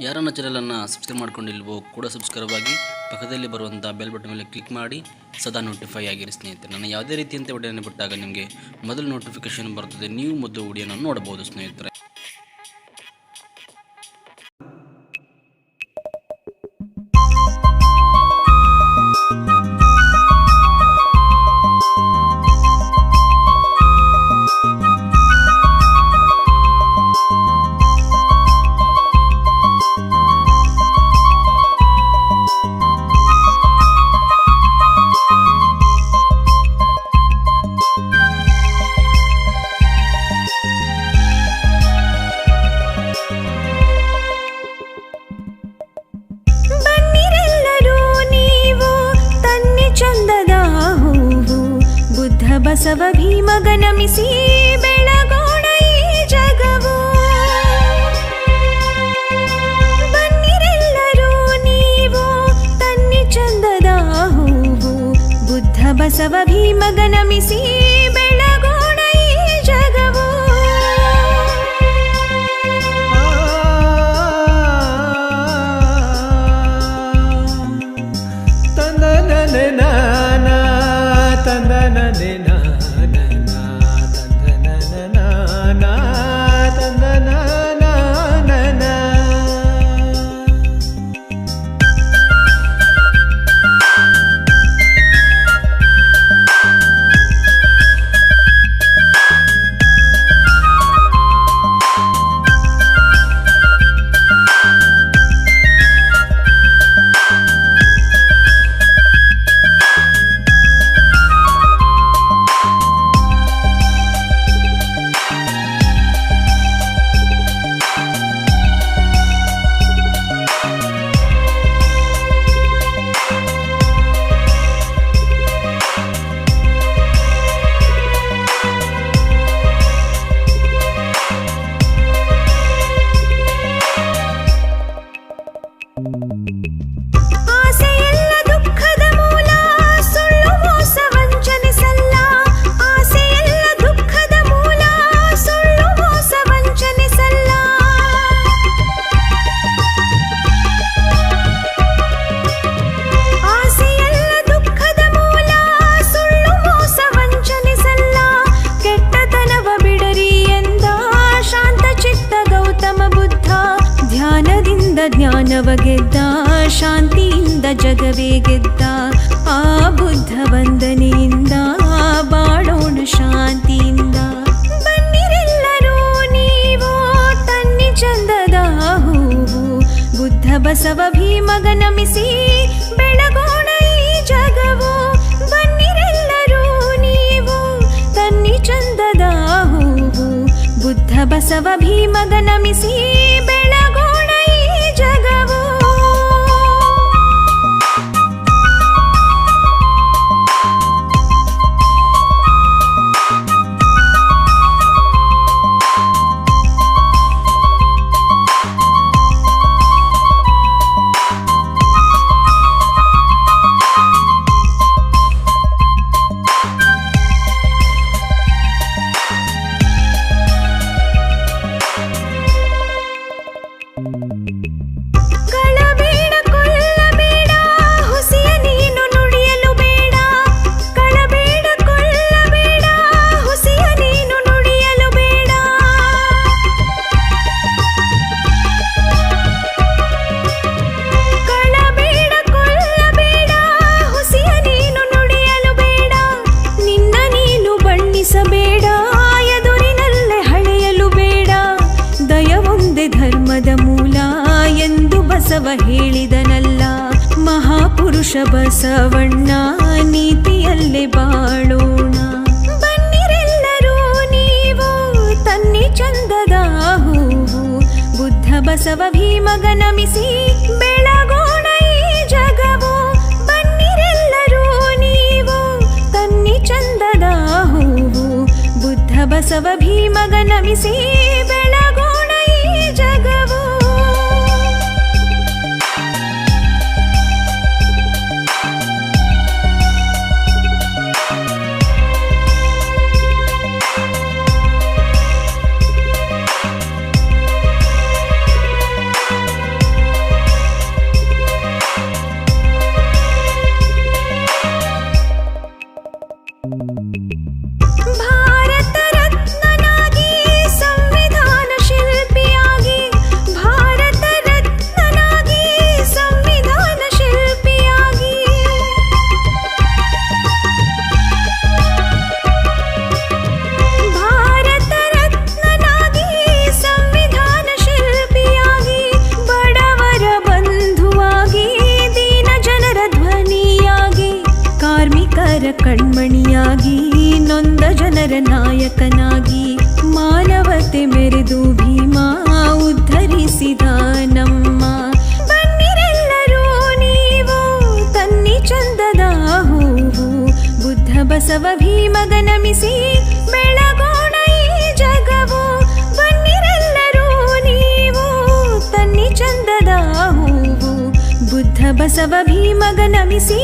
ಯಾರನ್ನ ಚಾನಲನ್ನು ಸಬ್ಸ್ಕ್ರೈಬ್ ಮಾಡ್ಕೊಂಡಿಲ್ವೋ ಕೂಡ ಸಬ್ಸ್ಕ್ರೈಬ್ ಆಗಿ ಪಕ್ಕದಲ್ಲಿ ಬರುವಂಥ ಬೆಲ್ ಬಟನ್ ಮೇಲೆ ಕ್ಲಿಕ್ ಮಾಡಿ ಸದಾ ನೋಟಿಫೈ ಆಗಿರಿ ಸ್ನೇಹಿತರೆ. ನಾನು ಯಾವುದೇ ರೀತಿಯಂತೆ ವಿಡಿಯೋನ ಬಿಟ್ಟಾಗ ನಿಮಗೆ ಮೊದಲು ನೋಟಿಫಿಕೇಶನ್ ಬರ್ತದೆ, ನೀವು ಮೊದಲು ವಿಡಿಯೋನ ನೋಡಬಹುದು ಸ್ನೇಹಿತರೆ. ಬಸವ ಭೀಮಗ ನಮಿಸಿ ಬೆಳಗೋಣ ಈ ಜಗವು. ಬನ್ನಿರೆಲ್ಲರೂ ನೀವು ತನ್ನಿ ಚಂದದ ಹೂವು. ಬುದ್ಧ ಬಸವ ಭೀಮಗ ನಮಿಸಿ ಬೆಳಗೋಣ ಈ ಜಗವು. ಜ್ಞಾನವ ಗೆದ್ದ, ಶಾಂತಿಯಿಂದ ಜಗವೇ ಗೆದ್ದ. ಆ ಬುದ್ಧ ವಂದನೆಯಿಂದ ಬಾಳೋಣ ಶಾಂತಿಯಿಂದ. ಬನ್ನಿರೆಲ್ಲರೂ ನೀವು ತನ್ನಿ ಚಂದದ ಹೂವು. ಬುದ್ಧ ಬಸವ ಭೀಮಗ ನಮಿಸಿ ಬೆಳಗೋಣ ಈ ಜಗವು. ಬನ್ನಿರೆಲ್ಲರೂ ನೀವು ತನ್ನಿ ಚಂದದ ಹೂವು. ಬುದ್ಧ ಬಸವ ಭೀಮಗ ನಮಿಸಿ ಬೆಳಗೋಣ ಈ ಜಗವು. ಧರ್ಮದ ಮೂಲ ಎಂದು ಬಸವ ಹೇಳಿದನಲ್ಲ. ಮಹಾಪುರುಷ ಬಸವಣ್ಣ ನೀತಿಯಲ್ಲೇ ಬಾಳೋಣ. ಬನ್ನಿರೆಲ್ಲರೂ ನೀವು ತನ್ನಿ ಚಂದದ ಹೂವು. ಬುದ್ಧ ಬಸವ ಭೀಮಗ ನಮಿಸಿ ಬೆಳಗೋಣ ಈ ಜಗವು. ಬನ್ನಿರೆಲ್ಲರೂ ನೀವು ತನ್ನಿ ಚಂದದ ಹೂವು. ಬುದ್ಧ ಬಸವ ಭೀಮಗ ನಮಿಸಿ ಬೆಳಗೋಣ ಈ ಜಗವು. ನಾಯಕನಾಗಿ ಮಾನವತೆ ಮೆರೆದು ಭೀಮ ಉದ್ಧರಿಸಿದ ನಮ್ಮ. ಬನ್ನಿರೆಲ್ಲರೂ ನೀವು ತನ್ನಿ ಚಂದದ ಹೂವು, ಬುದ್ಧ ಬಸವ ಭೀಮಗ ನಮಿಸಿ ಬೆಳಗೋಣ ಈ ಜಗವು. ಬನ್ನಿರೆಲ್ಲರೂ ನೀವು ತನ್ನಿ ಚಂದದ ಹೂವು, ಬುದ್ಧ ಬಸವ ಭೀಮಗ ನಮಿಸಿ